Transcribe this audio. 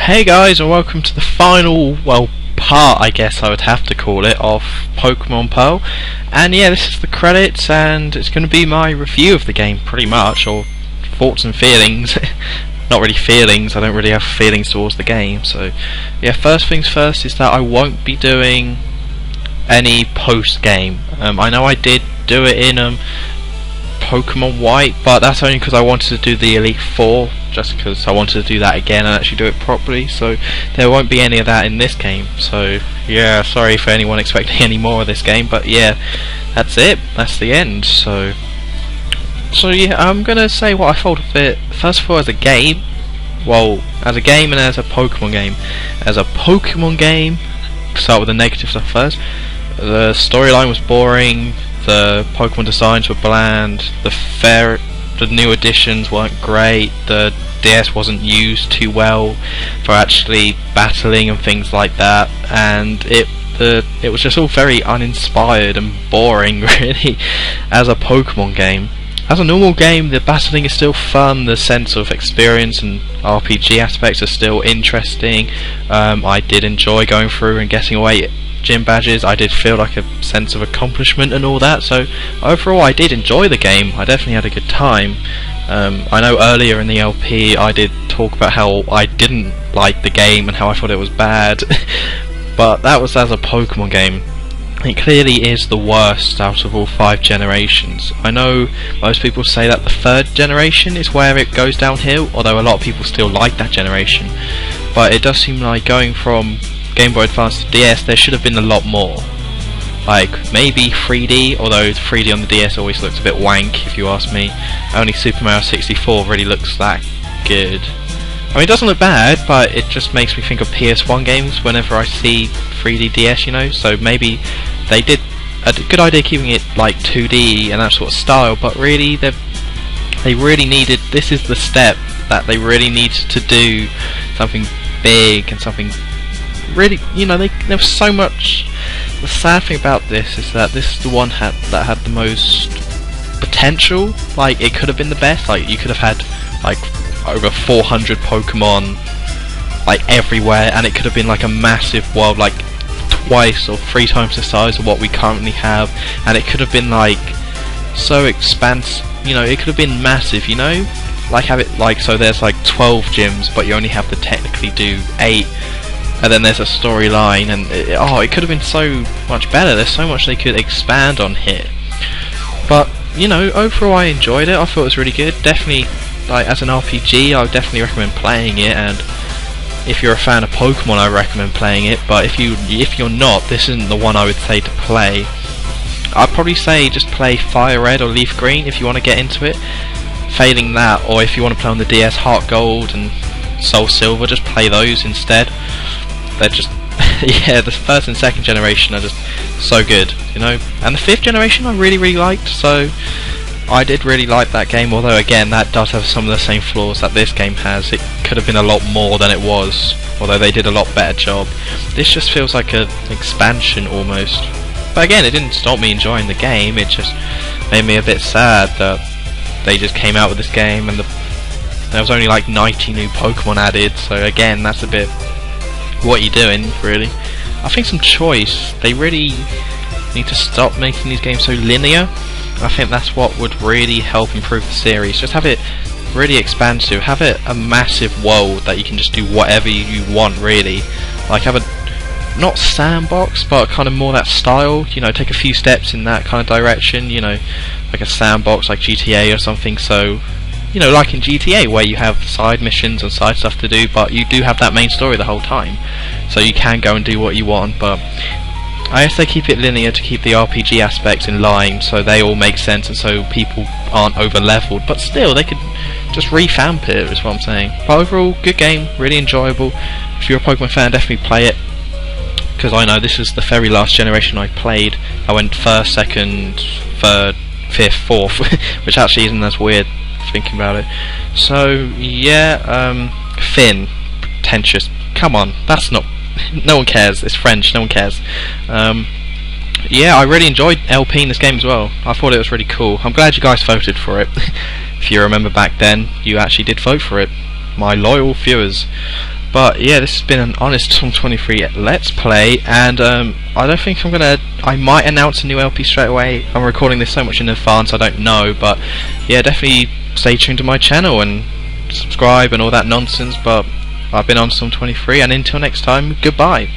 Hey guys, and welcome to the final, part I guess I would have to call it, of Pokemon Pearl. And yeah, this is the credits, and it's going to be my review of the game, pretty much, or thoughts and feelings. Not really feelings, I don't really have feelings towards the game, so yeah, first things first is that I won't be doing any post-game. I know I did do it in Pokemon White, but that's only because I wanted to do the Elite Four, just because I wanted to do that again and actually do it properly, so there won't be any of that in this game. So yeah, sorry for anyone expecting any more of this game, but yeah, that's it, that's the end. So yeah, I'm gonna say what I thought of it, first of all, as a game. Well, as a game and as a Pokemon game. As a Pokemon game, start with the negative stuff first. The storyline was boring, the Pokemon designs were bland, the new additions weren't great, the DS wasn't used too well for actually battling and things like that, and it was just all very uninspired and boring really as a Pokemon game. As a normal game, the battling is still fun, the sense of experience and RPG aspects are still interesting. I did enjoy going through and getting away gym badges. I did feel like a sense of accomplishment and all that, so overall I did enjoy the game. I definitely had a good time. I know earlier in the LP I did talk about how I didn't like the game and how I thought it was bad, but that was as a Pokemon game. It clearly is the worst out of all 5 generations. I know most people say that the 3rd generation is where it goes downhill, although a lot of people still like that generation, but it does seem like going from Game Boy Advance to DS there should have been a lot more. Like maybe 3D, although 3D on the DS always looks a bit wank if you ask me. Only Super Mario 64 really looks that good. I mean, it doesn't look bad, but it just makes me think of PS1 games whenever I see 3D DS, you know, so maybe they did a good idea keeping it like 2D and that sort of style, but really they really needed, this is the step that they really needed to do something big and something really, you know, there was so much. The sad thing about this is that this is the one that had the most potential. Like, it could have been the best. Like, you could have had like over 400 Pokemon like everywhere, and it could have been like a massive world, like twice or 3 times the size of what we currently have, and it could have been like so expansive, you know, it could have been massive, you know, like have it like, so there's like 12 gyms but you only have to technically do 8, and then there's a storyline, and it could have been so much better. There's so much they could expand on here, but you know, overall I enjoyed it. I thought it was really good. Definitely, like as an RPG, I would definitely recommend playing it, and if you're a fan of Pokemon I recommend playing it, but if you're not, this isn't the one I would say to play. I'd probably say just play Fire Red or Leaf Green if you want to get into it. Failing that, or if you want to play on the DS, Heart Gold and Soul Silver, just play those instead. They're just yeah, the 1st and 2nd generation are just so good, you know, and the 5th generation I really liked, so I did really like that game, although again that does have some of the same flaws that this game has. It could have been a lot more than it was, although they did a lot better job. This just feels like an expansion almost, but again, it didn't stop me enjoying the game. It just made me a bit sad that they just came out with this game and there was only like 90 new Pokemon added, so again, that's a bit, what are you doing, really? I think some choice. They really need to stop making these games so linear. I think that's what would really help improve the series. Just have it really expansive. Have it a massive world that you can just do whatever you want, really. Like have a, not sandbox, but kind of more that style. You know, take a few steps in that kind of direction. You know, like a sandbox, like GTA or something. So, you know, like in GTA where you have side missions and side stuff to do, but you do have that main story the whole time, so you can go and do what you want. But I guess they keep it linear to keep the RPG aspects in line, so they all make sense and so people aren't over leveled, but still they could just revamp it, is what I'm saying. But overall, good game, really enjoyable. If you're a Pokemon fan, definitely play it, because I know this is the very last generation I played. I went 1st, 2nd, 3rd, 5th, 4th which actually isn't as weird thinking about it. So yeah, Finn, pretentious, come on, that's not, no one cares, it's French, no one cares. Yeah, I really enjoyed LP in this game as well. I thought it was really cool. I'm glad you guys voted for it. If you remember back then, you actually did vote for it, my loyal viewers. But yeah, this has been an Honest Tom 23 Let's Play, and I don't think I might announce a new LP straight away. I'm recording this so much in advance, I don't know, but yeah, definitely stay tuned to my channel and subscribe and all that nonsense. But I've been Honest Tom 23, and until next time, goodbye.